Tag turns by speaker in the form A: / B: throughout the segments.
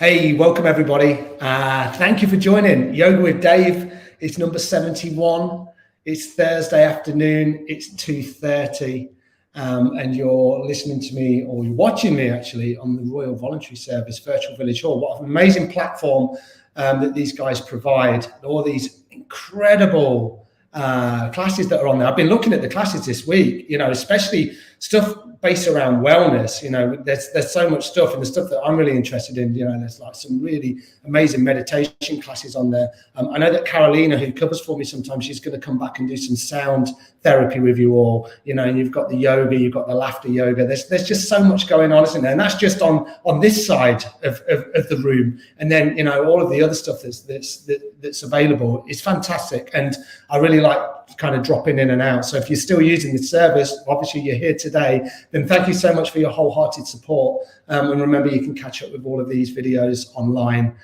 A: Hey, welcome everybody. Thank you for joining Yoga with Dave. It's number 71. It's Thursday afternoon. It's 2:30, and you're listening to me, or you're watching me actually, on the Royal Voluntary Service Virtual Village Hall. What an amazing platform that these guys provide. All these incredible classes that are on there. I've been looking at the classes this week, especially stuff based around wellness. There's so much stuff, and the stuff that I'm really interested in, there's like some really amazing meditation classes on there. I know that Carolina, who covers for me sometimes, she's going to come back and do some sound therapy with you all. You've got the yoga, you've got the laughter yoga. There's just so much going on, isn't there? And that's just on this side of the room. And then all of the other stuff that's available is fantastic, and I really like kind of dropping in and out. So if you're still using the service, obviously you're here today, then thank you so much for your wholehearted support. And remember, you can catch up with all of these videos online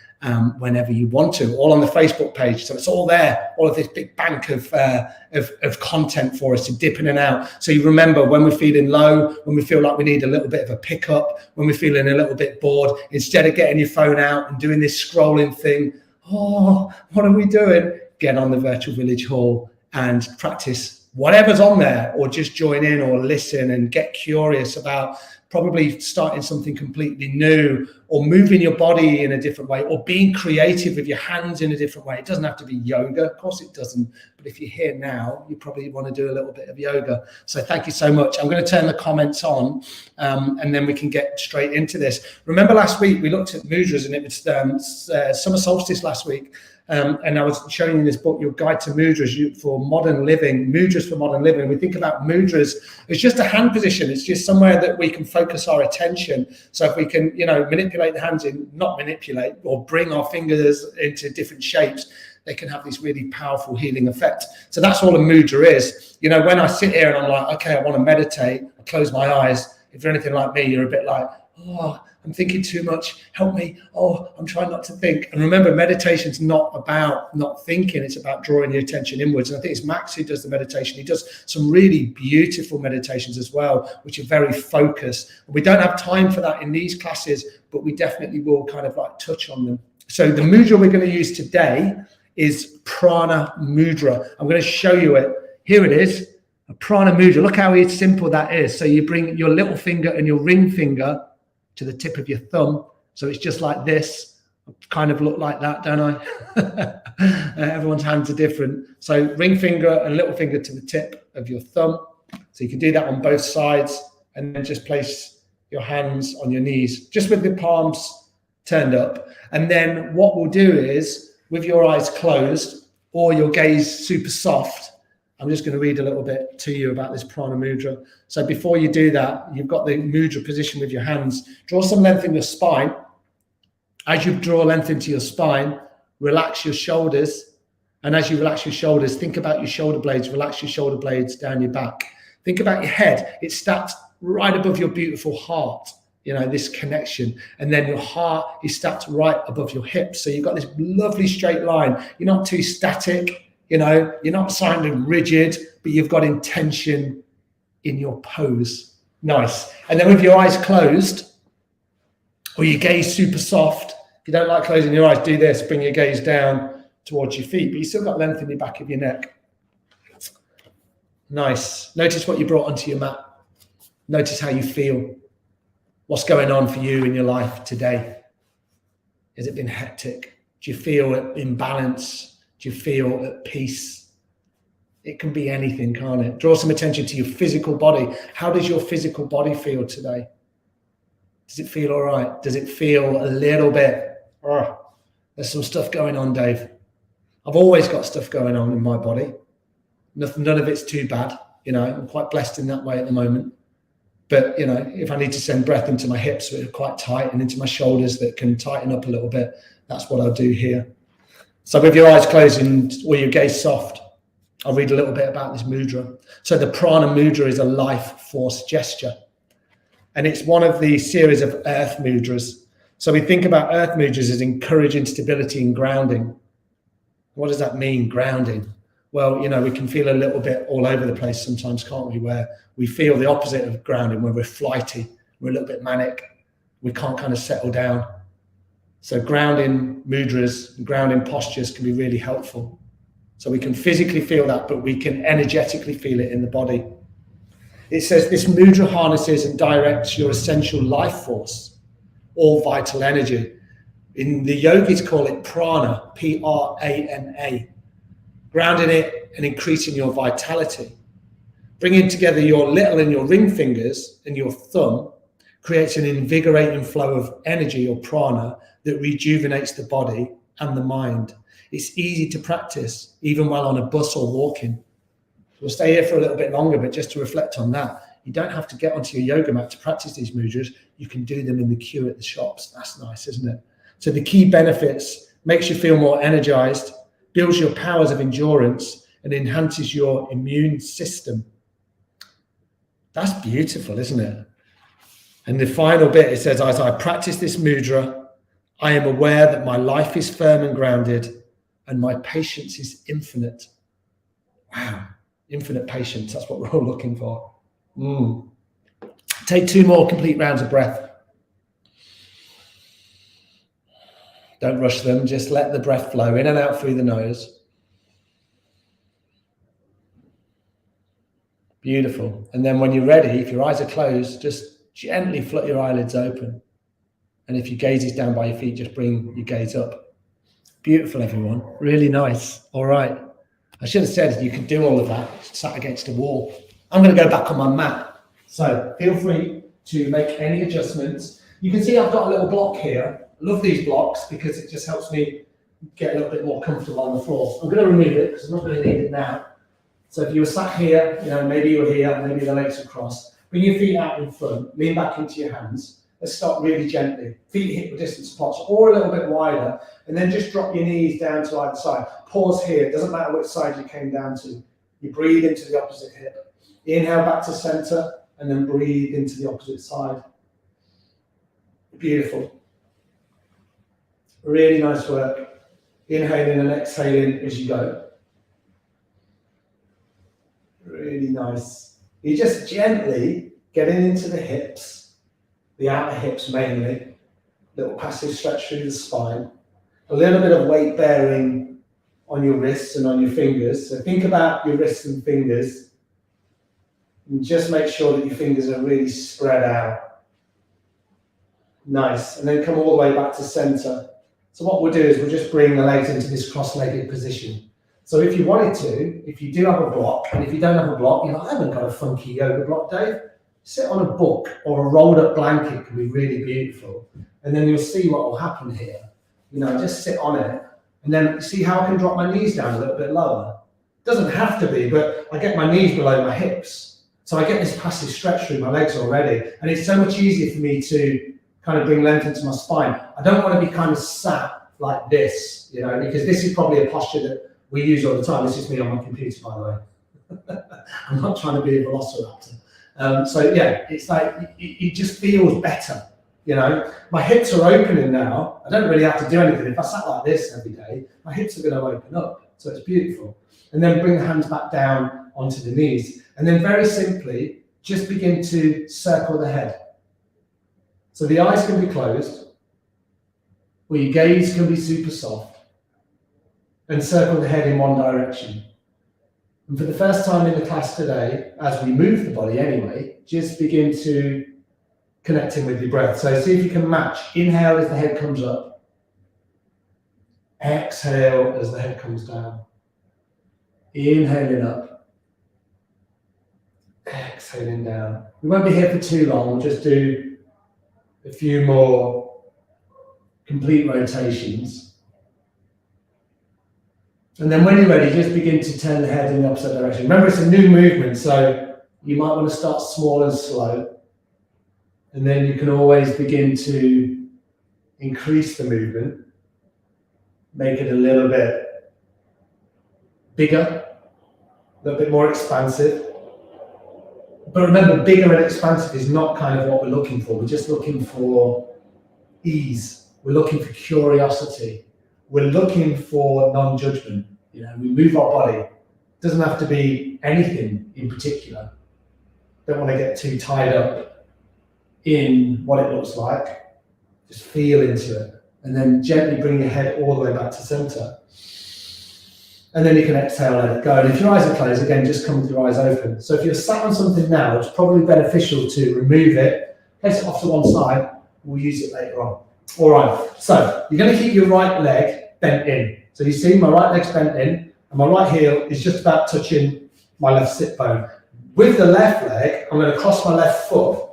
A: whenever you want to, all on the Facebook page. So it's all there, all of this big bank of content for us to dip in and out. So you remember, when we're feeling low, when we feel like we need a little bit of a pickup, when we're feeling a little bit bored, instead of getting your phone out and doing this scrolling thing, what are we doing? Get on the Virtual Village Hall and practice whatever's on there, or just join in or listen and get curious about probably starting something completely new, or moving your body in a different way, or being creative with your hands in a different way. It doesn't have to be yoga, of course it doesn't, but if you're here now, you probably want to do a little bit of yoga. So thank you so much. I'm going to turn the comments on, and then we can get straight into this. Remember last week we looked at mudras, and it was summer solstice last week. And I was showing you this book, Your Guide to Mudras for Modern Living, Mudras for Modern Living. We think about mudras as just a hand position. It's just somewhere that we can focus our attention. So if we can, manipulate the hands not manipulate, or bring our fingers into different shapes, they can have this really powerful healing effect. So that's all a mudra is. When I sit here and I'm like, okay, I want to meditate, I close my eyes. If you're anything like me, you're a bit like, I'm thinking too much, help me. I'm trying not to think. And remember, meditation's not about not thinking, it's about drawing your attention inwards. And I think it's Max who does the meditation. He does some really beautiful meditations as well, which are very focused. We don't have time for that in these classes, but we definitely will kind of like touch on them. So the mudra we're going to use today is Prana Mudra. I'm going to show you it. Here it is, a Prana Mudra. Look how simple that is. So you bring your little finger and your ring finger to the tip of your thumb. So it's just like this. I kind of look like that, don't I? Everyone's hands are different. So ring finger and little finger to the tip of your thumb. So you can do that on both sides, and then just place your hands on your knees, just with the palms turned up. And then what we'll do is, with your eyes closed or your gaze super soft, I'm just going to read a little bit to you about this Prana Mudra. So before you do that, you've got the mudra position with your hands. Draw some length in your spine. As you draw length into your spine, relax your shoulders. And as you relax your shoulders, think about your shoulder blades. Relax your shoulder blades down your back. Think about your head. It's stacked right above your beautiful heart, this connection. And then your heart is stacked right above your hips. So you've got this lovely straight line. You're not too static. You're not sounding rigid, but you've got intention in your pose. Nice. And then with your eyes closed, or your gaze super soft, if you don't like closing your eyes, do this. Bring your gaze down towards your feet, but you still got length in the back of your neck. Nice. Notice what you brought onto your mat. Notice how you feel. What's going on for you in your life today? Has it been hectic? Do you feel in balance? Do you feel at peace? It can be anything, can't it? Draw some attention to your physical body. How does your physical body feel today? Does it feel all right? Does it feel a little bit, there's some stuff going on, Dave? I've always got stuff going on in my body. None of it's too bad. I'm quite blessed in that way at the moment. But, if I need to send breath into my hips that are quite tight, and into my shoulders that can tighten up a little bit, that's what I'll do here. So with your eyes closed or your gaze soft, I'll read a little bit about this mudra. So the Prana Mudra is a life force gesture. And it's one of the series of earth mudras. So we think about earth mudras as encouraging stability and grounding. What does that mean, grounding? Well, we can feel a little bit all over the place sometimes, can't we? Where we feel the opposite of grounding, where we're flighty, we're a little bit manic, we can't kind of settle down. So grounding mudras, grounding postures can be really helpful. So we can physically feel that, but we can energetically feel it in the body. It says this mudra harnesses and directs your essential life force, all vital energy. In the yogis call it prana, P-R-A-N-A. Grounding it and increasing your vitality. Bringing together your little and your ring fingers and your thumb creates an invigorating flow of energy or prana that rejuvenates the body and the mind. It's easy to practice even while on a bus or walking. We'll stay here for a little bit longer, but just to reflect on that, you don't have to get onto your yoga mat to practice these mudras. You can do them in the queue at the shops. That's nice, isn't it? So the key benefits: makes you feel more energized, builds your powers of endurance, and enhances your immune system. That's beautiful, isn't it? And the final bit, it says, as I practice this mudra, I am aware that my life is firm and grounded and my patience is infinite. Wow, infinite patience. That's what we're all looking for. Take 2 more complete rounds of breath. Don't rush them. Just let the breath flow in and out through the nose. Beautiful. And then when you're ready, if your eyes are closed, just gently flut your eyelids open. And if your gaze is down by your feet, just bring your gaze up. Beautiful, everyone. Really nice. All right. I should have said you could do all of that sat against a wall. I'm going to go back on my mat. So feel free to make any adjustments. You can see I've got a little block here. I love these blocks because it just helps me get a little bit more comfortable on the floor. I'm going to remove it because I'm not going to need it now. So if you were sat here, maybe you were here, maybe the legs are crossed. Bring your feet out in front, lean back into your hands. Let's start really gently. Feet hip distance apart or a little bit wider, and then just drop your knees down to either side. Pause here. It doesn't matter which side you came down to. You breathe into the opposite hip. Inhale back to center, and then breathe into the opposite side. Beautiful. Really nice work. Inhaling and exhaling as you go. Really nice. You're just gently getting into the hips, the outer hips mainly. Little passive stretch through the spine. A little bit of weight bearing on your wrists and on your fingers. So think about your wrists and fingers. And just make sure that your fingers are really spread out. Nice. And then come all the way back to center. So what we'll do is we'll just bring the legs into this cross-legged position. So if you wanted to, if you do have a block, and if you don't have a block, I haven't got a funky yoga block, Dave. Sit on a book or a rolled up blanket can be really beautiful. And then you'll see what will happen here. Just sit on it. And then see how I can drop my knees down a little bit lower. Doesn't have to be, but I get my knees below my hips. So I get this passive stretch through my legs already. And it's so much easier for me to kind of bring length into my spine. I don't want to be kind of sat like this, because this is probably a posture that we use all the time. This is me on my computer, by the way. I'm not trying to be a velociraptor. It's like it just feels better. My hips are opening now. I don't really have to do anything. If I sat like this every day, my hips are going to open up. So it's beautiful. And then bring the hands back down onto the knees. And then very simply, just begin to circle the head. So the eyes can be closed, or your gaze can be super soft, and circle the head in one direction. And for the first time in the class today, as we move the body anyway, just begin to connect in with your breath. So see if you can match. Inhale as the head comes up. Exhale as the head comes down. Inhaling up. Exhaling down. We won't be here for too long. We'll just do a few more complete rotations. And then when you're ready, just begin to turn the head in the opposite direction. Remember, it's a new movement, so you might want to start small and slow. And then you can always begin to increase the movement, make it a little bit bigger, a little bit more expansive. But remember, bigger and expansive is not kind of what we're looking for. We're just looking for ease. We're looking for curiosity. We're looking for non-judgment. We move our body. It doesn't have to be anything in particular. Don't want to get too tied up in what it looks like. Just feel into it And then gently bring your head all the way back to center. And then you can exhale, let it go. And if your eyes are closed, again, just come with your eyes open. So if you're sat on something now, it's probably beneficial to remove it, place it off to one side. We'll use it later on. All right, so you're going to keep your right leg bent in. So you see my right leg's bent in, and my right heel is just about touching my left sit bone. With the left leg, I'm going to cross my left foot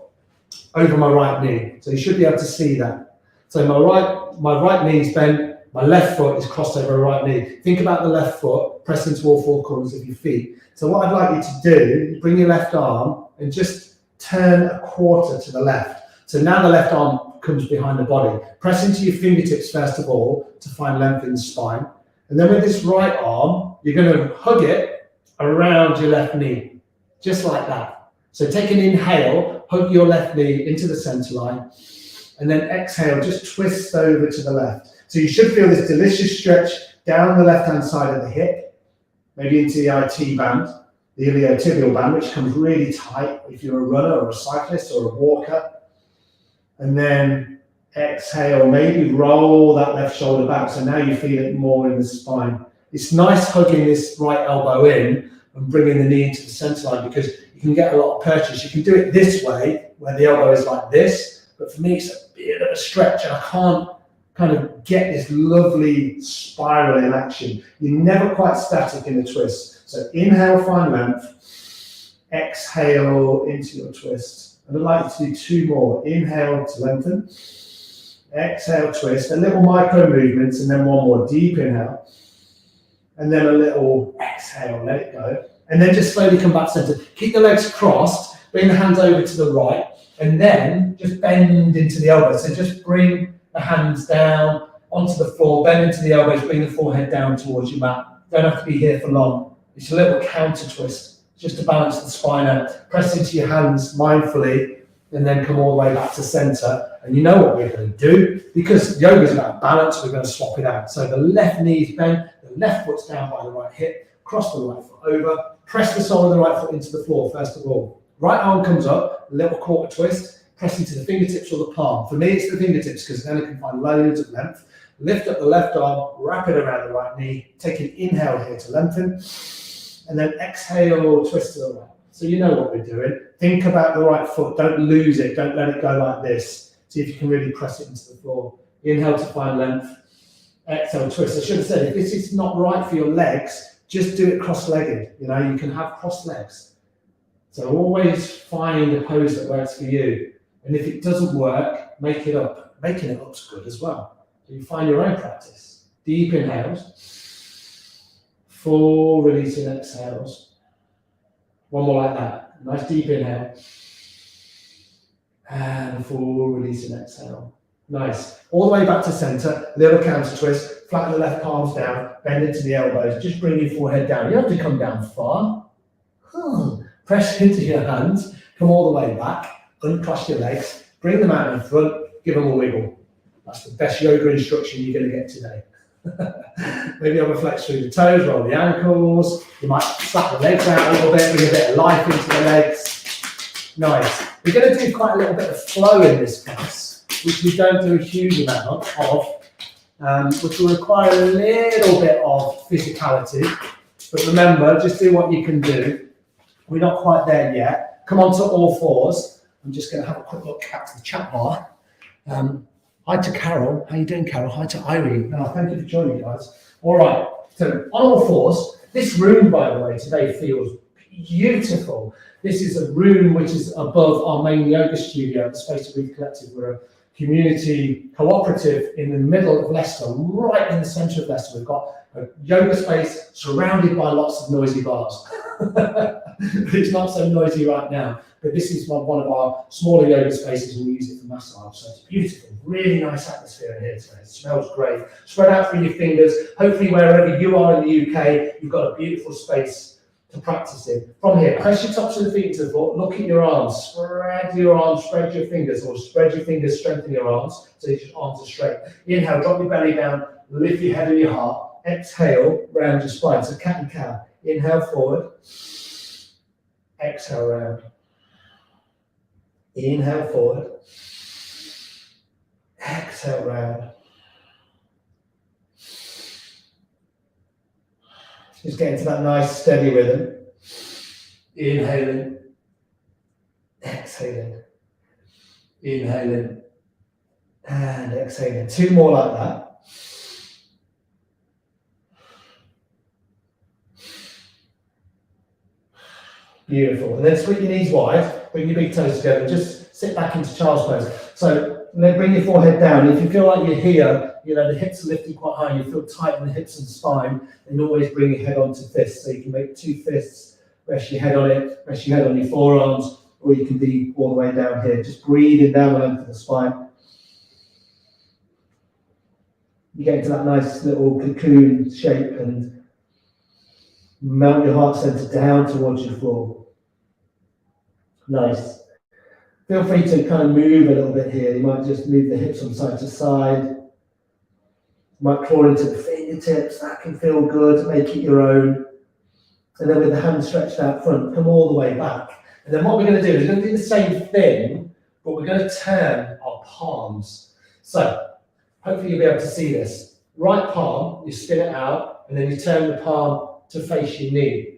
A: over my right knee. So you should be able to see that. So my right knee is bent, my left foot is crossed over my right knee. Think about the left foot pressing to all four corners of your feet. So what I'd like you to do is bring your left arm and just turn a quarter to the left. So now the left arm comes behind the body. Press into your fingertips first of all to find length in the spine. And then with this right arm, you're going to hug it around your left knee, just like that. So take an inhale, hug your left knee into the center line, and then exhale, just twist over to the left. So you should feel this delicious stretch down the left-hand side of the hip, maybe into the IT band, the iliotibial band, which comes really tight if you're a runner or a cyclist or a walker. And then exhale, maybe roll that left shoulder back. So now you feel it more in the spine. It's nice hugging this right elbow in and bringing the knee into the center line because you can get a lot of purchase. You can do it this way, where the elbow is like this, but for me, it's a bit of a stretch and I can't kind of get this lovely spiral in action. You're never quite static in the twist. So inhale, find length. Exhale into your twist. And I'd like you to do two more. Inhale to lengthen. Exhale, twist. A little micro movements and then one more. Deep inhale. And then a little exhale, let it go. And then just slowly come back to center. Keep the legs crossed. Bring the hands over to the right. And then just bend into the elbows. So just bring the hands down onto the floor, bend into the elbows, bring the forehead down towards your mat. Don't have to be here for long. It's a little counter twist, just to balance the spine out. Press into your hands mindfully, and then come all the way back to center. And you know what we're going to do, because yoga is about balance, we're going to swap it out. So the left knee is bent, the left foot's down by the right hip, cross the right foot over, press the sole of the right foot into the floor first of all. Right arm comes up, a little quarter twist, press into the fingertips or the palm. For me, it's the fingertips because then I can find loads of length. Lift up the left arm, wrap it around the right knee. Take an inhale here to lengthen. And then exhale, twist to the right. So you know what we're doing. Think about the right foot. Don't lose it. Don't let it go like this. See if you can really press it into the floor. Inhale to find length. Exhale, twist. I should have said, if this is not right for your legs, just do it cross-legged. You know, you can have cross legs. So always find a pose that works for you. And if it doesn't work, make it up. Making it up's good as well. So you find your own practice. Deep inhales. Full releasing exhales. One more like that. Nice deep inhale. And full releasing exhale. Nice. All the way back to center. Little counter twist. Flatten the left palms down. Bend into the elbows. Just bring your forehead down. You don't have to come down far. Press into your hands. Come all the way back. Uncross your legs, bring them out in front, give them a wiggle. That's the best yoga instruction you're going to get today. Maybe have a flex through the toes, roll the ankles. You might slap the legs out a little bit, bring a bit of life into the legs. Nice. We're going to do quite a little bit of flow in this class, which we don't do a huge amount of, which will require a little bit of physicality. But remember, just do what you can do. We're not quite there yet. Come onto all fours. I'm just going to have a quick look at the chat bar. Hi to Carol. How you doing, Carol? Hi to Irene. Oh, thank you for joining, guys. All right. So on all fours, this room, by the way, today feels beautiful. This is a room which is above our main yoga studio at the Space to Breathe Collective. We're a community cooperative in the middle of Leicester, right in the centre of Leicester. We've got a yoga space surrounded by lots of noisy bars. It's not so noisy right now, but this is one of our smaller yoga spaces and we use it for massage. So it's beautiful, really nice atmosphere in here today. It smells great. Spread out through your fingers. Hopefully wherever you are in the UK, you've got a beautiful space to practice in. From here, press your tops of the feet into the floor. Look at your arms. Spread your arms, spread your fingers, or spread your fingers, strengthen your arms so your arms are straight. Inhale, drop your belly down, lift your head and your heart. Exhale, round your spine. So cat and cow. Inhale forward. Exhale round. Inhale forward. Exhale round. Just get into that nice steady rhythm. Inhaling, exhaling, inhaling, and exhaling. 2 more like that. Beautiful. And then sweep your knees wide, bring your big toes together, and just sit back into child's pose. So then bring your forehead down. If you feel like you're here, you know, the hips are lifting quite high, and you feel tight in the hips and spine, and always bring your head onto fists. So you can make 2 fists, rest your head on it, rest your head on your forearms, or you can be all the way down here. Just breathing down the length of the spine. You get into that nice little cocoon shape and melt your heart center down towards your floor. Nice. Feel free to kind of move a little bit here. You might just move the hips from side to side. You might crawl into the fingertips. That can feel good. Make it your own. And then with the hands stretched out front, come all the way back. And then what we're going to do is we're going to do the same thing, but we're going to turn our palms. So hopefully you'll be able to see this. Right palm, you spin it out, and then you turn the palm to face your knee.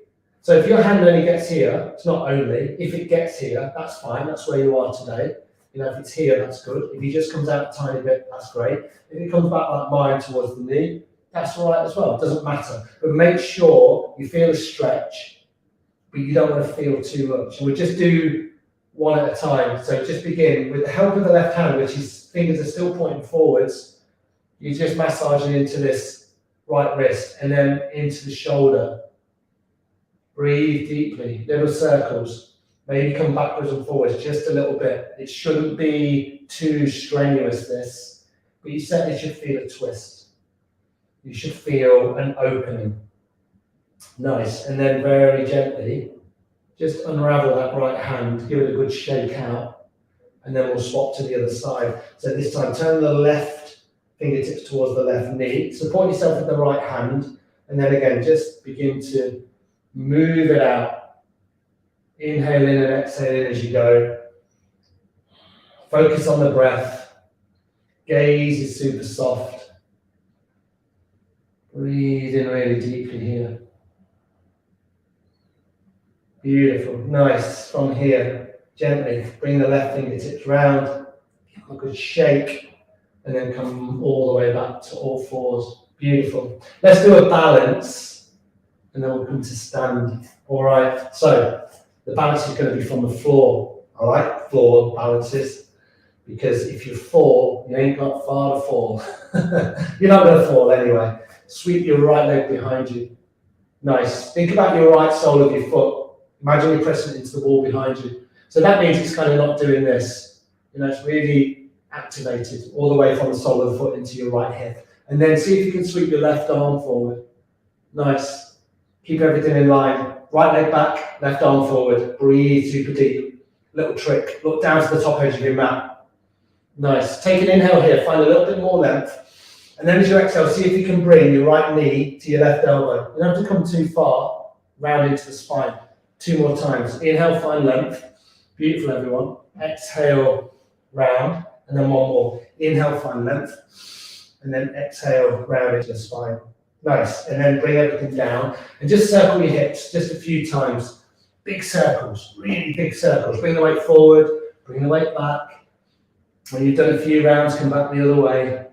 A: So if your hand only gets here, it's not only. If it gets here, that's fine. That's where you are today. You know, if it's here, that's good. If it just comes out a tiny bit, that's great. If it comes back like mine towards the knee, that's all right as well. It doesn't matter. But make sure you feel a stretch, but you don't want to feel too much. And we'll just do one at a time. So just begin with the help of the left hand, which is fingers are still pointing forwards. You just massaging into this right wrist and then into the shoulder. Breathe deeply, little circles. Maybe come backwards and forwards just a little bit. It shouldn't be too strenuous, this, but you certainly should feel a twist. You should feel an opening. Nice. And then very gently, just unravel that right hand, give it a good shake out, and then we'll swap to the other side. So this time, turn the left fingertips towards the left knee. Support yourself with the right hand, and then again, just begin to move it out. Inhale in and exhale in as you go. Focus on the breath. Gaze is super soft. Breathe in really deeply here. Beautiful. Nice. From here, gently bring the left fingertips round. Give them a good shake. And then come all the way back to all fours. Beautiful. Let's do a balance. And then we'll come to stand. All right. So the balance is going to be from the floor. All right. Floor balances. Because if you fall, you ain't got far to fall. You're not going to fall anyway. Sweep your right leg behind you. Nice. Think about your right sole of your foot. Imagine you're pressing it into the wall behind you. So that means it's kind of not doing this. You know, it's really activated all the way from the sole of the foot into your right hip. And then see if you can sweep your left arm forward. Nice. Keep everything in line. Right leg back, left arm forward. Breathe super deep. Little trick. Look down to the top edge of your mat. Nice. Take an inhale here. Find a little bit more length. And then as you exhale, see if you can bring your right knee to your left elbow. You don't have to come too far. Round into the spine. 2 more times. Inhale, find length. Beautiful, everyone. Exhale, round. And then 1 more. Inhale, find length. And then exhale, round into the spine. Nice. And then bring everything down. And just circle your hips just a few times. Big circles. Really big circles. Bring the weight forward. Bring the weight back. When you've done a few rounds, come back the other way.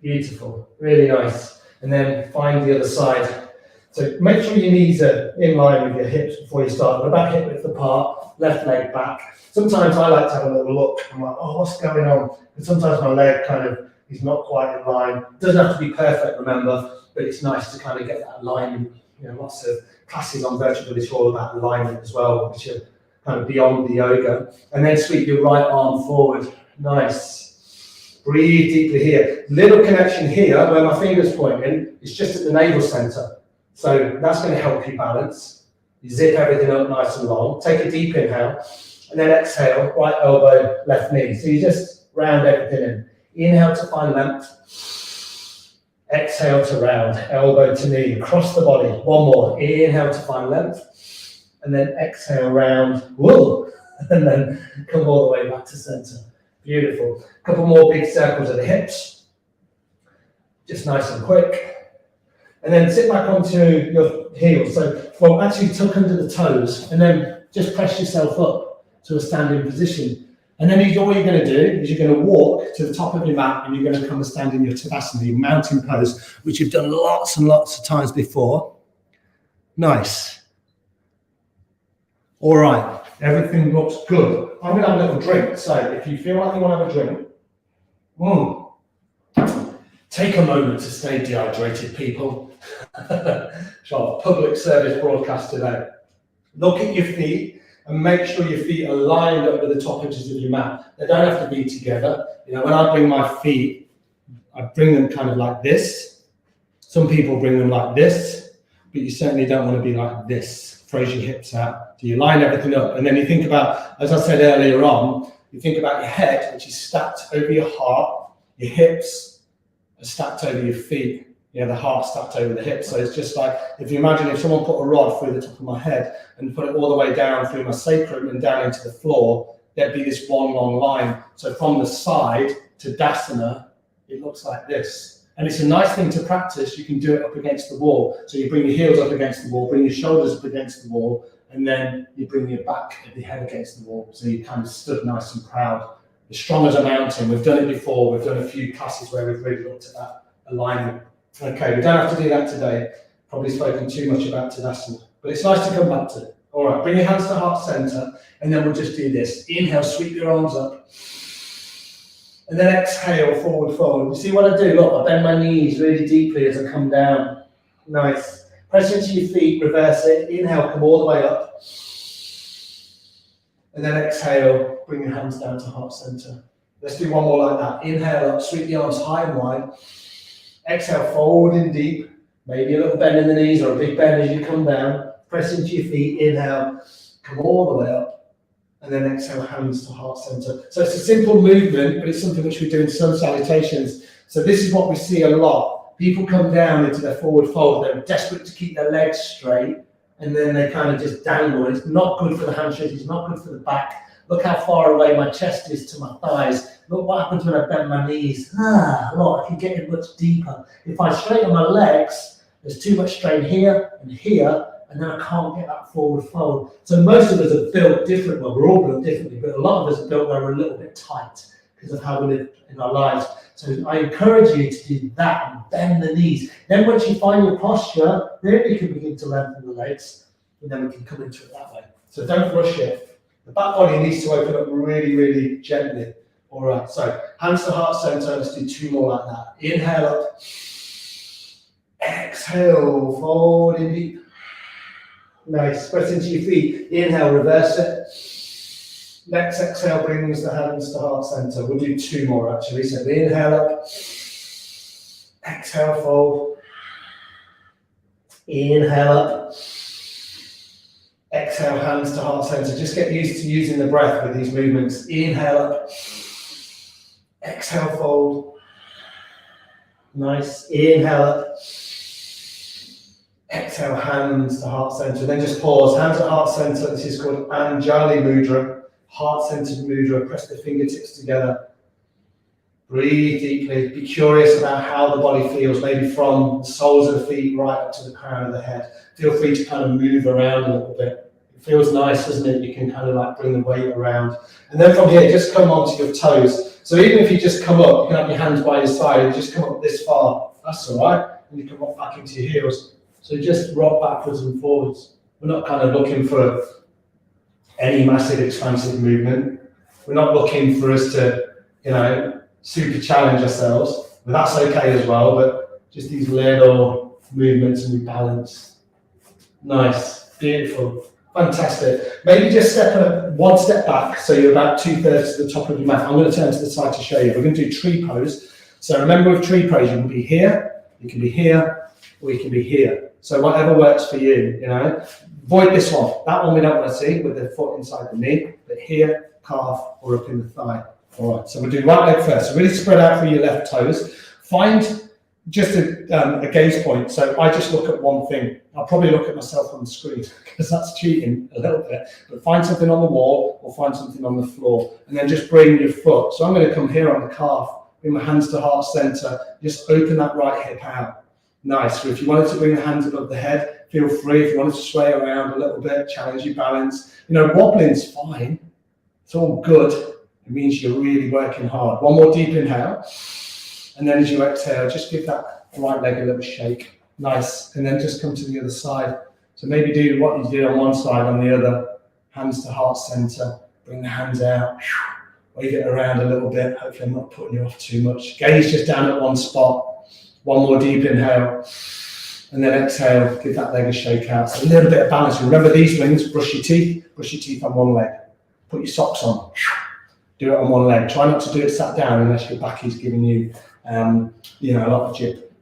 A: Beautiful. Really nice. And then find the other side. So make sure your knees are in line with your hips before you start. We're about hip width apart, left leg back. Sometimes I like to have a little look. I'm like, oh, what's going on? And sometimes my leg kind of is not quite in line. It doesn't have to be perfect, remember, but it's nice to kind of get that alignment. You know, lots of classes on Virtual Village are all about alignment as well, which are kind of beyond the yoga. And then sweep your right arm forward. Nice. Breathe deeply here. Little connection here where my finger's pointing is just at the navel center. So that's going to help you balance. You zip everything up nice and long. Take a deep inhale and then exhale, right elbow, left knee. So you just round everything in. Inhale to find length. Exhale to round, elbow to knee, across the body. 1 more. Inhale to find length. And then exhale, round. Whoa! And then come all the way back to center. Beautiful. A couple more big circles of the hips. Just nice and quick. And then sit back onto your heels. So, well, actually tuck under the toes, and then just press yourself up to a standing position. And then all you're going to do is you're going to walk to the top of your mat, and you're going to come and stand in your Tadasana, your mountain pose, which you've done lots and lots of times before. Nice. All right, everything looks good. I'm going to have a little drink. So if you feel like you want to have a drink, take a moment to stay dehydrated, people. So public service broadcast today. Look at your feet and make sure your feet are lined up with the top edges of your mat. They don't have to be together. You know, when I bring my feet, I bring them kind of like this. Some people bring them like this, but you certainly don't want to be like this. Throws your hips out. So you line everything up, and then you think about, as I said earlier on, you think about your head, which is stacked over your heart. Your hips are stacked over your feet. You know, the heart stacked over the hips. So it's just like, if you imagine if someone put a rod through the top of my head and put it all the way down through my sacrum and down into the floor, there'd be this one long line. So from the side to Dasana, it looks like this. And it's a nice thing to practice. You can do it up against the wall. So you bring your heels up against the wall, bring your shoulders up against the wall, and then you bring your back of the head against the wall. So you kind of stood nice and proud. As strong as a mountain. We've done it before. We've done a few classes where we've really looked at that alignment. Okay, we don't have to do that today. Probably spoken too much about Tadasana, but it's nice to come back to it. All right, bring your hands to heart center, and then we'll just do this. Inhale, sweep your arms up. And then exhale, forward fold. You see what I do? Look, I bend my knees really deeply as I come down. Nice. Press into your feet, reverse it. Inhale, come all the way up. And then exhale, bring your hands down to heart center. Let's do one more like that. Inhale up, sweep the arms high and wide. Exhale, forward and deep. Maybe a little bend in the knees or a big bend as you come down. Press into your feet. Inhale, come all the way up. And then exhale, hands to heart center. So it's a simple movement, but it's something which we do in sun salutations. So this is what we see a lot. People come down into their forward fold. They're desperate to keep their legs straight, and then they kind of just dangle. It's not good for the hamstrings. It's not good for the back. Look how far away my chest is to my thighs. Look what happens when I bend my knees. Look, I can get in much deeper. If I straighten my legs, there's too much strain here, and then I can't get that forward fold. So most of us are built different. Well, we're all built differently, but a lot of us are built where we're a little bit tight because of how we live in our lives. So I encourage you to do that and bend the knees. Then once you find your posture, then you can begin to lengthen the legs, and then we can come into it that way. So don't rush it. The back body needs to open up really, really gently. All right, so hands to heart center. Let's do two more like that. Inhale up. Exhale, forward in deep. Nice, press into your feet. Inhale, reverse it. Next exhale brings the hands to heart center. We'll do two more actually. So inhale up. Exhale, fold. Inhale up. Exhale, hands to heart center. Just get used to using the breath with these movements. Inhale up. Exhale, fold. Nice. Inhale up. Exhale, hands to heart center. Then just pause. Hands at heart center. This is called Anjali Mudra. Heart-centered mudra. Press the fingertips together. Breathe deeply. Be curious about how the body feels, maybe from the soles of the feet right up to the crown of the head. Feel free to kind of move around a little bit. It feels nice, doesn't it? You can kind of like bring the weight around. And then from here, just come onto your toes. So even if you just come up, you can have your hands by your side and just come up this far. That's all right. And you can rock back into your heels. So just rock backwards and forwards. We're not kind of looking for any massive expansive movement. We're not looking for us to, super challenge ourselves, but that's okay as well. But just these little movements and we balance. Nice, beautiful, fantastic. Maybe just one step back, so you're about 2/3 to the top of your mat. I'm going to turn to the side to show you. We're going to do tree pose. So remember with tree pose, you can be here, you can be here, or you can be here. So whatever works for you, Avoid this one. That one we don't want to see with the foot inside the knee, but here, calf, or up in the thigh. All right, so we'll do right leg first. So really spread out through your left toes. Find just a gaze point. So I just look at one thing. I'll probably look at myself on the screen because that's cheating a little bit. But find something on the wall or find something on the floor. And then just bring your foot. So I'm going to come here on the calf, bring my hands to heart center. Just open that right hip out. Nice. So if you wanted to bring the hands above the head, feel free. If you wanted to sway around a little bit, challenge your balance. Wobbling's fine. It's all good. It means you're really working hard. One more deep inhale. And then as you exhale, just give that right leg a little shake. Nice. And then just come to the other side. So maybe do what you did on one side, on the other. Hands to heart center. Bring the hands out. Wave it around a little bit. Hopefully I'm not putting you off too much. Gaze just down at one spot. One more deep inhale. And then exhale. Give that leg a shake out. So a little bit of balance. Remember these things. Brush your teeth on one leg. Put your socks on. Do it on one leg. Try not to do it sat down unless your back is giving you, a lot of jip.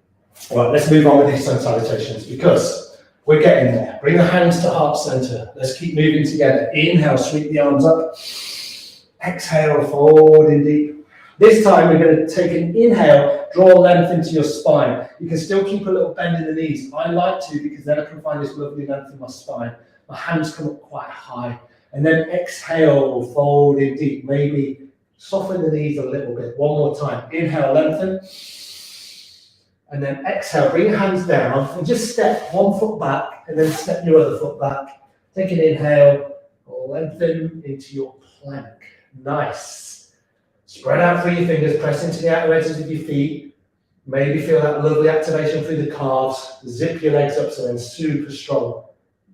A: All right, let's move on with these sun salutations because we're getting there. Bring the hands to heart center. Let's keep moving together. Inhale, sweep the arms up. Exhale, forward in deep. This time we're going to take an inhale, draw length into your spine. You can still keep a little bend in the knees. I like to because then I can find this lovely length in my spine. My hands come up quite high. And then exhale, fold in deep. Maybe soften the knees a little bit. One more time. Inhale, lengthen. And then exhale, bring your hands down and just step one foot back and then step your other foot back. Take an inhale, lengthen into your plank. Nice. Spread out through your fingers, press into the outer edges of your feet. Maybe feel that lovely activation through the calves. Zip your legs up so they're super strong.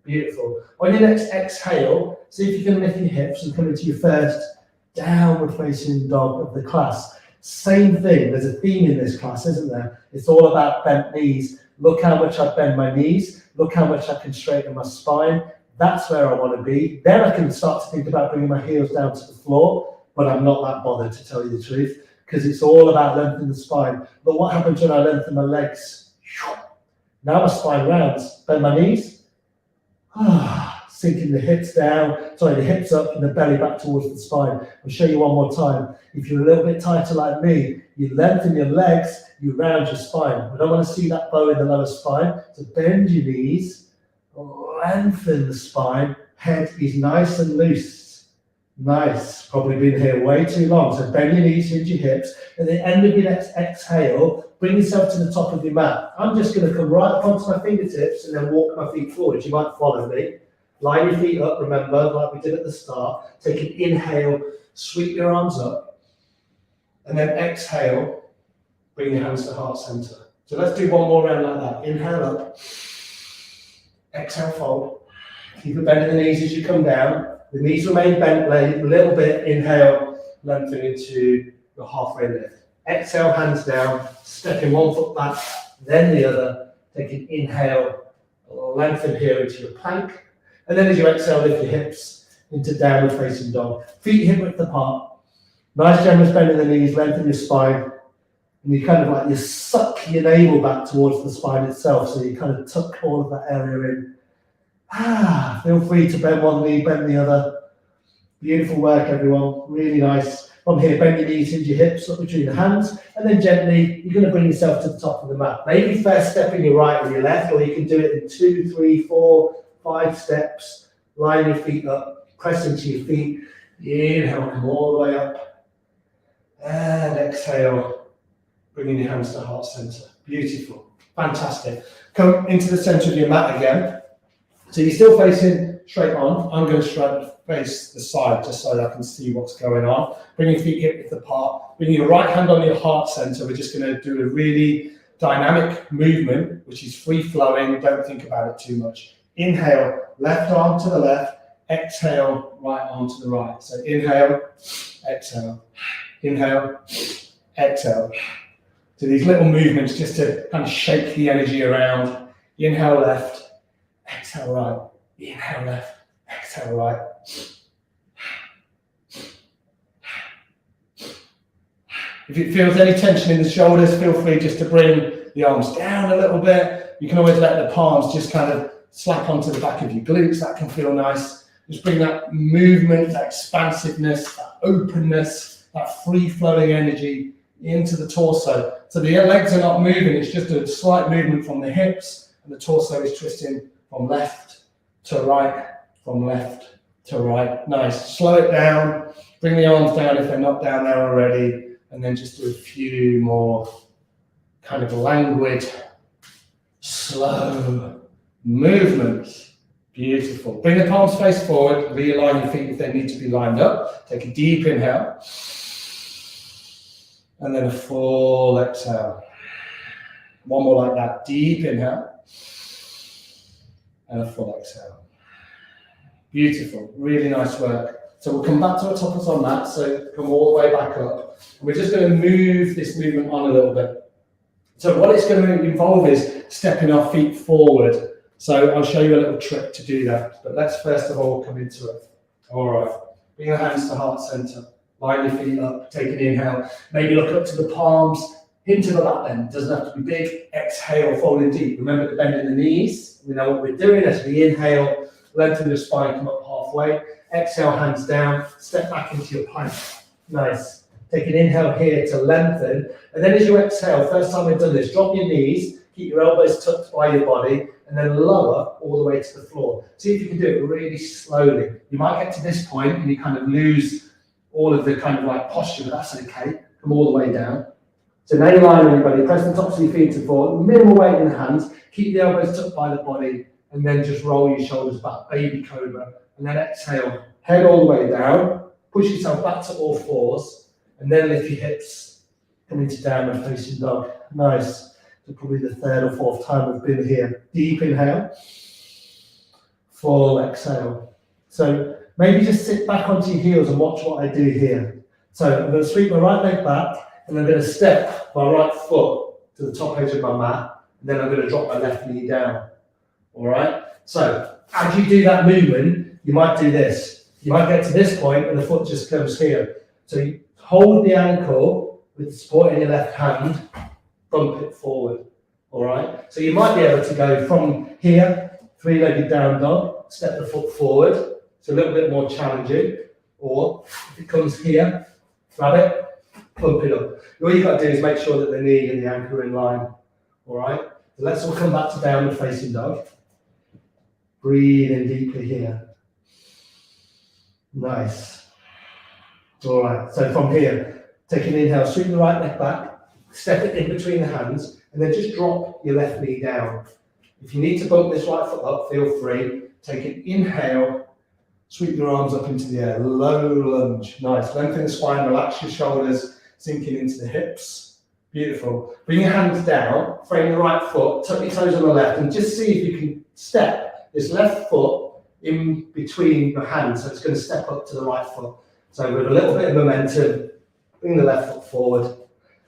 A: Beautiful. On your next exhale, see if you can lift your hips and come into your first downward facing dog of the class. Same thing, there's a theme in this class, isn't there? It's all about bent knees. Look how much I bend my knees. Look how much I can straighten my spine. That's where I want to be. Then I can start to think about bringing my heels down to the floor, but I'm not that bothered to tell you the truth, because it's all about lengthening the spine. But what happens when I lengthen my legs? Now my spine rounds. Bend my knees. Sinking the hips down, the hips up and the belly back towards the spine. I'll show you one more time. If you're a little bit tighter like me, you lengthen your legs, you round your spine. We don't want to see that bow in the lower spine. So bend your knees, lengthen the spine, head is nice and loose. Nice, probably been here way too long. So bend your knees, hinge your hips. At the end of your next exhale, bring yourself to the top of your mat. I'm just going to come right up onto my fingertips and then walk my feet forward. You might follow me. Line your feet up, remember, like we did at the start. Take an inhale, sweep your arms up. And then exhale, bring your hands to heart center. So let's do one more round like that. Inhale up. Exhale, fold. Keep a bend in the knees as you come down. The knees remain bent a little bit. Inhale, lengthen into your halfway lift. Exhale, hands down, stepping one foot back, then the other. Take an inhale, lengthen here into your plank. And then as you exhale, lift your hips into downward facing dog. Feet hip width apart. Nice generous bend in the knees, lengthen your spine. And you suck your navel back towards the spine itself. So you kind of tuck all of that area in. Feel free to bend one knee, bend the other. Beautiful work, everyone. Really nice. From here, bend your knees, hinge your hips up between the hands, and then gently, you're going to bring yourself to the top of the mat. Maybe first stepping your right or your left, or you can do it in 2, 3, 4, 5 steps. Line your feet up, press into your feet. Inhale, come all the way up. And exhale, bringing your hands to heart center. Beautiful. Fantastic. Come into the center of your mat again. So you're still facing straight on. I'm going to face the side just so that I can see what's going on. Bring your feet hip width apart. Bring your right hand on your heart center. We're just going to do a really dynamic movement, which is free flowing. Don't think about it too much. Inhale, left arm to the left. Exhale, right arm to the right. So inhale, exhale. Inhale, exhale. So these little movements just to kind of shake the energy around. Inhale left, exhale right. Inhale left, exhale right. If it feels any tension in the shoulders, feel free just to bring the arms down a little bit. You can always let the palms just kind of slap onto the back of your glutes. That can feel nice. Just bring that movement, that expansiveness, that openness, that free-flowing energy into the torso. So the legs are not moving, it's just a slight movement from the hips, and the torso is twisting from left to right, from left to right. Nice. Slow it down. Bring the arms down if they're not down there already, and then just do a few more kind of languid slow movements. Beautiful. Bring the palms face forward, realign your feet if they need to be lined up. Take a deep inhale. And then a full exhale. One more like that. Deep inhale. And a full exhale. Beautiful. Really nice work. So we'll come back to our toppers on that. So come all the way back up. And we're just going to move this movement on a little bit. So what it's going to involve is stepping our feet forward. So I'll show you a little trick to do that. But let's first of all come into it. All right. Bring your hands to heart center. Line your feet up. Take an inhale. Maybe look up to the palms. Into the back bend. Doesn't have to be big. Exhale, folding deep. Remember to bend in the knees. We know what we're doing as we inhale. Lengthen the spine. Come up halfway. Exhale, hands down. Step back into your plank. Nice. Take an inhale here to lengthen. And then as you exhale, first time we've done this, drop your knees. Keep your elbows tucked by your body. And then lower all the way to the floor. See if you can do it really slowly. You might get to this point and you kind of lose all of the kind of like posture, but that's okay. Come all the way down. So now you lie on your body, press the tops of your feet to the floor, minimal weight in the hands, keep the elbows tucked by the body, and then just roll your shoulders back, baby cobra. And then exhale, head all the way down, push yourself back to all fours, and then lift your hips, come into downward facing dog. Nice. So probably the third or fourth time we've been here. Deep inhale, full exhale. So maybe just sit back onto your heels and watch what I do here. So I'm going to sweep my right leg back, and I'm going to step my right foot to the top edge of my mat, and then I'm going to drop my left knee down. All right? So as you do that movement, you might do this. You might get to this point and the foot just comes here. So you hold the ankle with the support in your left hand, bump it forward. All right? So you might be able to go from here, three-legged down dog, step the foot forward. It's a little bit more challenging. Or if it comes here, grab it, pump it up. All you've got to do is make sure that the knee and the ankle are in line. All right? So let's all come back to downward facing dog. Breathe in deeply here. Nice. All right. So from here, take an inhale, sweep the right leg back, step it in between the hands, and then just drop your left knee down. If you need to bump this right foot up, feel free. Take an inhale, sweep your arms up into the air, low lunge. Nice. Lengthen the spine, relax your shoulders, sinking into the hips. Beautiful. Bring your hands down, frame the right foot, tuck your toes on the left, and just see if you can step this left foot in between your hands. So it's going to step up to the right foot. So with a little bit of momentum, bring the left foot forward.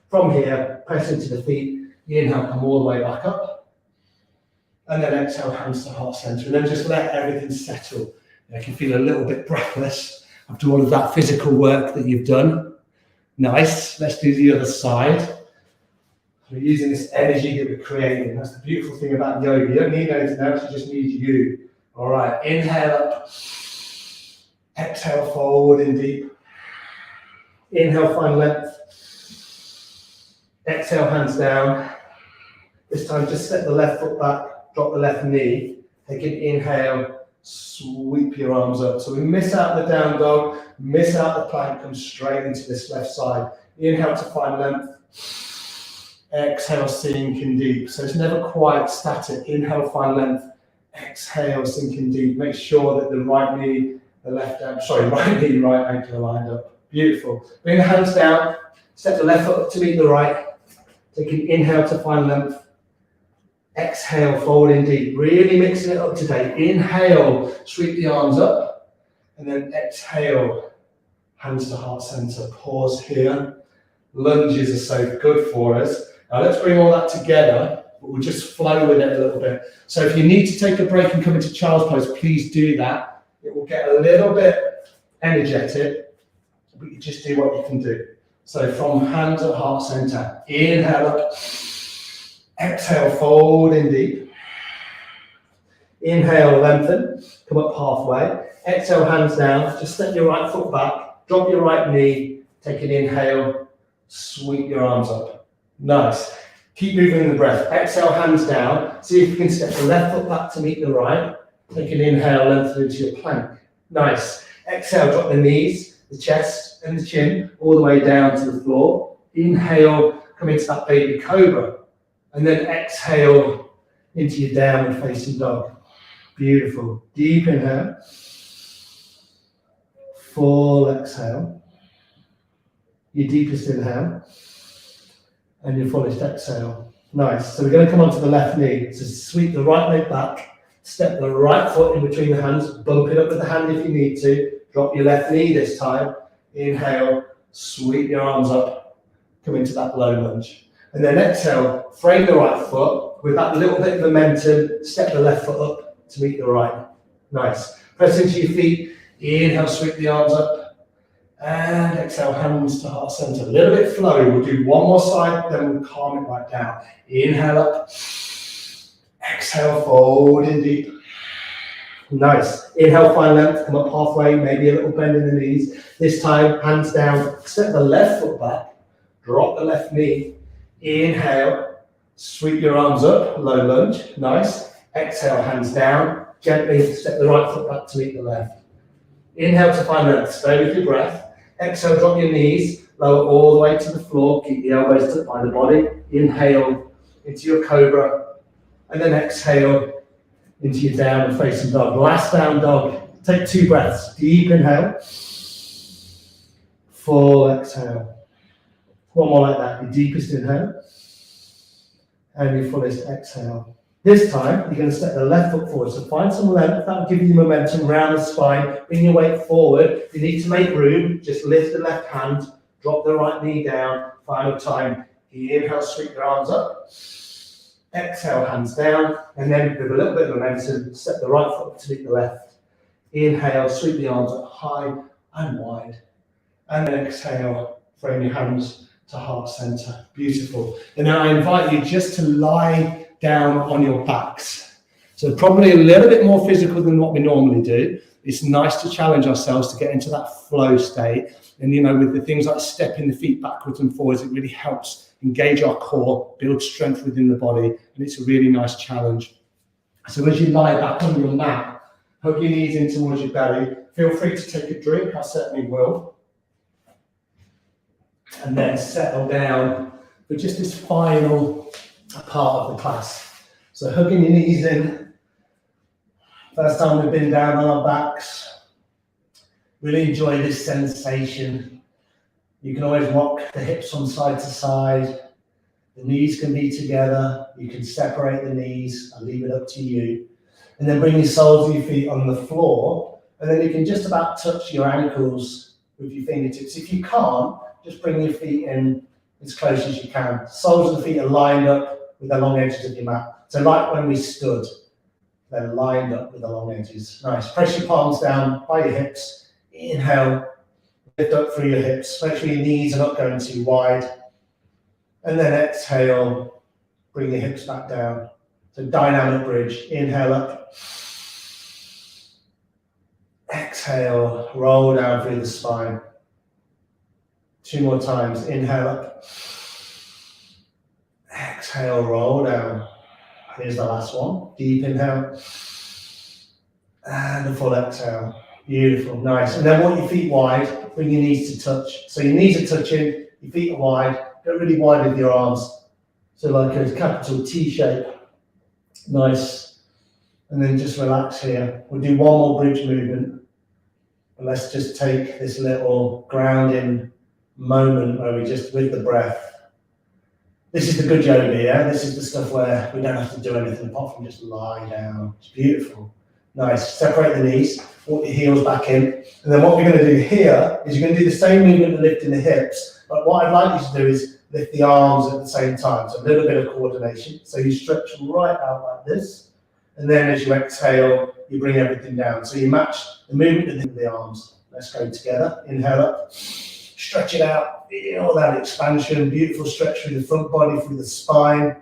A: From here, press into the feet. You inhale, come all the way back up. And then exhale, hands to heart center. And then just let everything settle. You can feel a little bit breathless after all of that physical work that you've done. Nice. Let's do the other side. We're using this energy that we're creating. That's the beautiful thing about yoga. You don't need anything else, you just need you. All right, inhale up. Exhale, forward in deep. Inhale, find length. Exhale, hands down. This time, just step the left foot back, drop the left knee. Take an inhale, sweep your arms up. So we miss out the down dog, miss out the plank, come straight into this left side. Inhale to find length. Exhale, sinking deep. So it's never quite static. Inhale, find length. Exhale, sinking deep. Make sure that the right knee, right knee, right ankle are lined up. Beautiful. Bring the hands down. Step the left foot up to meet the right. Take an inhale to find length. Exhale, forward in deep. Really mixing it up today. Inhale, sweep the arms up. And then exhale, hands to heart center. Pause here. Lunges are so good for us. Now let's bring all that together, but we'll just flow with it a little bit. So if you need to take a break and come into child's pose, please do that. It will get a little bit energetic, but you just do what you can do. So from hands at heart center, inhale up, exhale, fold in deep. Inhale, lengthen, come up halfway. Exhale, hands down, just step your right foot back, drop your right knee, take an inhale, sweep your arms up. Nice. Keep moving the breath. Exhale, hands down. See if you can step the left foot back to meet the right. Take an inhale, lengthen into your plank. Nice. Exhale, drop the knees, the chest and the chin all the way down to the floor. Inhale, come into that baby cobra. And then exhale into your downward facing dog. Beautiful. Deep inhale. Full exhale. Your deepest inhale. And your fullest exhale. Nice. So we're going to come onto the left knee. So sweep the right leg back. Step the right foot in between the hands. Bump it up with the hand if you need to. Drop your left knee this time. Inhale. Sweep your arms up. Come into that low lunge. And then exhale. Frame the right foot. With that little bit of momentum, step the left foot up to meet the right. Nice. Press into your feet. Inhale, sweep the arms up. And exhale, hands to heart center. A little bit flowy. We'll do one more side, then we'll calm it right down. Inhale up. Exhale, fold in deep. Nice. Inhale, find length, come up halfway, maybe a little bend in the knees. This time, hands down. Step the left foot back. Drop the left knee. Inhale. Sweep your arms up, low lunge, nice. Exhale, hands down. Gently step the right foot back to meet the left. Inhale to find length, stay with your breath. Exhale, drop your knees, lower all the way to the floor. Keep the elbows tucked by the body. Inhale into your cobra. And then exhale into your downward facing dog. Last down dog. Take 2 breaths. Deep inhale. Full exhale. One more like that. Your deepest inhale. And your fullest exhale. This time, you're going to step the left foot forward. So find some length. That will give you momentum around the spine. Bring your weight forward. If you need to make room, just lift the left hand. Drop the right knee down. Final time. Inhale, sweep your arms up. Exhale, hands down. And then with a little bit of momentum, step the right foot up to meet the left. Inhale, sweep the arms up high and wide. And then exhale, frame your hands to heart center. Beautiful. And now I invite you just to lie down on your backs. So probably a little bit more physical than what we normally do. It's nice to challenge ourselves to get into that flow state. And with the things like stepping the feet backwards and forwards, it really helps engage our core, build strength within the body, and it's a really nice challenge. So as you lie back on your mat, hug your knees in towards your belly. Feel free to take a drink, I certainly will. And then settle down for just this final part of the class. So hugging your knees in. First time we've been down on our backs. Really enjoy this sensation. You can always rock the hips from side to side. The knees can be together. You can separate the knees. I'll leave it up to you. And then bring your soles of your feet on the floor. And then you can just about touch your ankles with your fingertips. If you can't, just bring your feet in as close as you can. Soles of the feet are lined up with the long edges of your mat. So like when we stood, they're lined up with the long edges. Nice. Press your palms down by your hips. Inhale. Lift up through your hips. Make sure your knees are not going too wide. And then exhale. Bring your hips back down. So dynamic bridge. Inhale up. Exhale. Roll down through the spine. 2 more times. Inhale up. Exhale, roll down. Here's the last one. Deep inhale. And a full exhale. Beautiful, nice. And then walk your feet wide. Bring your knees to touch. So your knees are touching, your feet are wide. Go really wide with your arms. So like a capital T shape. Nice. And then just relax here. We'll do one more bridge movement. And let's just take this little grounding moment where we just, with the breath. This is the good yoga, yeah? This is the stuff where we don't have to do anything apart from just lie down. It's beautiful. Nice. Separate the knees, walk your heels back in. And then what we're going to do here is you're going to do the same movement of lifting the hips. But what I'd like you to do is lift the arms at the same time. So a little bit of coordination. So you stretch right out like this. And then as you exhale, you bring everything down. So you match the movement of the arms. Let's go together. Inhale up. Stretch it out. Feel that expansion. Beautiful stretch through the front body, through the spine.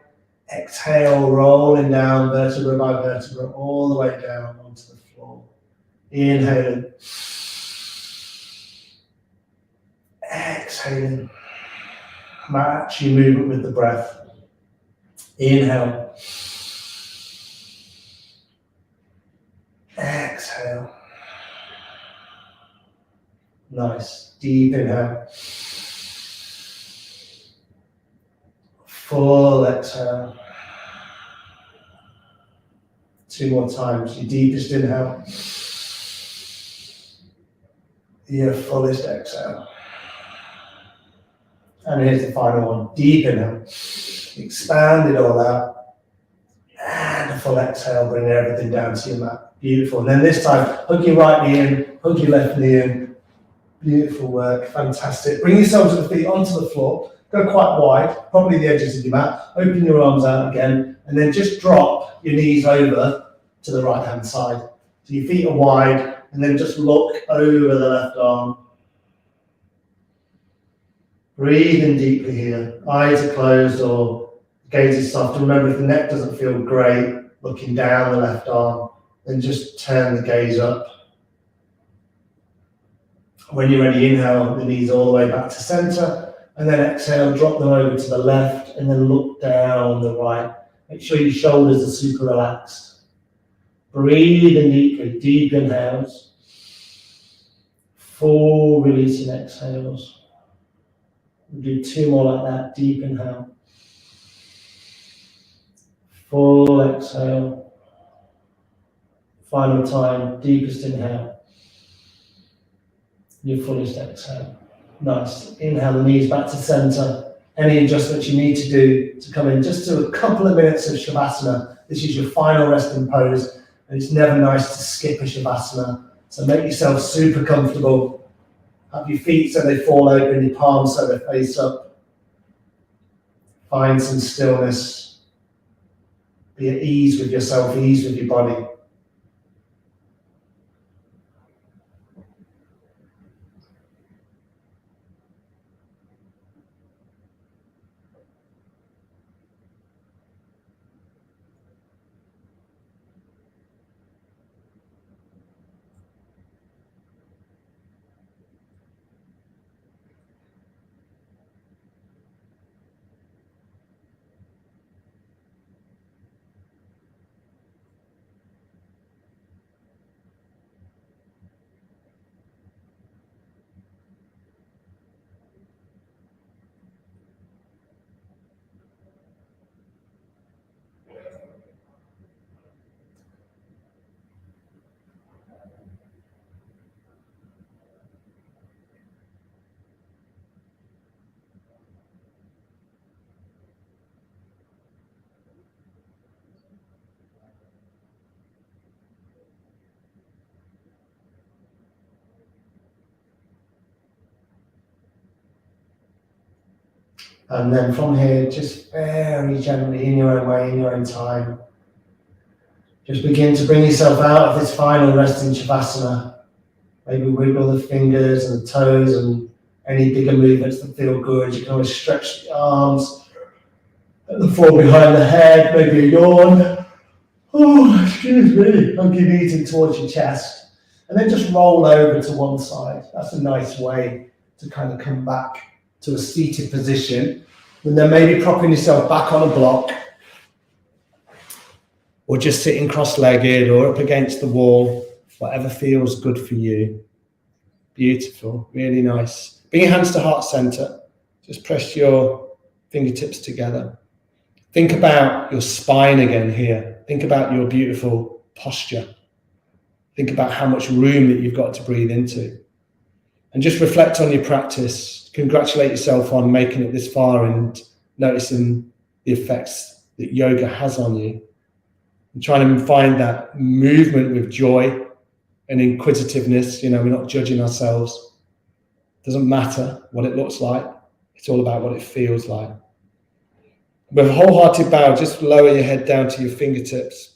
A: Exhale, rolling down vertebra by vertebra, all the way down onto the floor. Inhaling. Exhaling. Match your movement with the breath. Inhale. Exhale. Nice. Deep inhale. Full exhale. 2 more times. Your deepest inhale. Your fullest exhale. And here's the final one. Deep inhale. Expand it all out. And a full exhale, bring everything down to your mat. Beautiful. And then this time, hug your right knee in, hug your left knee in. Beautiful work. Fantastic. Bring yourselves to the feet onto the floor. Go quite wide, probably the edges of your mat. Open your arms out again. And then just drop your knees over to the right-hand side. So your feet are wide. And then just look over the left arm. Breathing deeply here. Eyes are closed or gaze is soft. Remember, if the neck doesn't feel great, looking down the left arm, then just turn the gaze up. When you're ready, inhale the knees all the way back to center, and then exhale, drop them over to the left, and then look down the right. Make sure your shoulders are super relaxed. Breathing deeply, deep inhales. Full releasing exhales. We'll do 2 more like that. Deep inhale. Full exhale. Final time, deepest inhale. Your fullest exhale. Nice. Inhale the knees back to center. Any adjustments you need to do to come in just to a couple of minutes of Shavasana. This is your final resting pose, and it's never nice to skip a Shavasana. So make yourself super comfortable. Have your feet so they fall open, your palms so they face up. Find some stillness. Be at ease with yourself, ease with your body. And then from here, just very gently, in your own way, in your own time, just begin to bring yourself out of this final resting Shavasana. Maybe wiggle the fingers and the toes and any bigger movements that feel good. You can always stretch the arms at the floor behind the head, maybe a yawn. Oh, excuse me. Hug your knees in towards your chest. And then just roll over to one side. That's a nice way to kind of come back to a seated position, and then maybe propping yourself back on a block, or just sitting cross-legged or up against the wall, whatever feels good for you. Beautiful, really nice. Bring your hands to heart center. Just press your fingertips together. Think about your spine again here. Think about your beautiful posture. Think about how much room that you've got to breathe into. And just reflect on your practice. Congratulate yourself on making it this far and noticing the effects that yoga has on you. And trying to find that movement with joy and inquisitiveness. You know, we're not judging ourselves. It doesn't matter what it looks like. It's all about what it feels like. With a wholehearted bow, just lower your head down to your fingertips.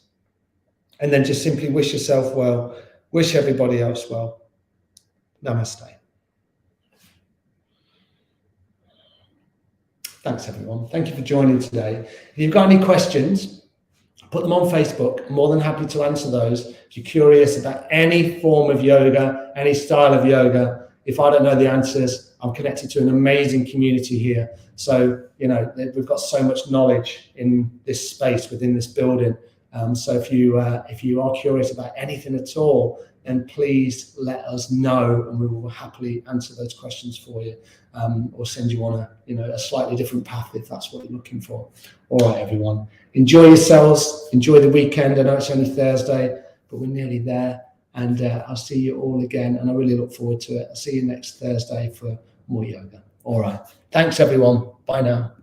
A: And then just simply wish yourself well. Wish everybody else well. Namaste. Thanks, everyone. Thank you for joining today. If you've got any questions, put them on Facebook. I'm more than happy to answer those. If you're curious about any form of yoga, any style of yoga, if I don't know the answers, I'm connected to an amazing community here. So, you know, we've got so much knowledge in this space within this building. So if you are curious about anything at all, then please let us know, and we will happily answer those questions for you, or send you on a slightly different path if that's what you're looking for. All right, everyone, enjoy yourselves, enjoy the weekend. I know it's only Thursday, but we're nearly there, and I'll see you all again, and I really look forward to it. I'll see you next Thursday for more yoga. All right, thanks everyone. Bye now.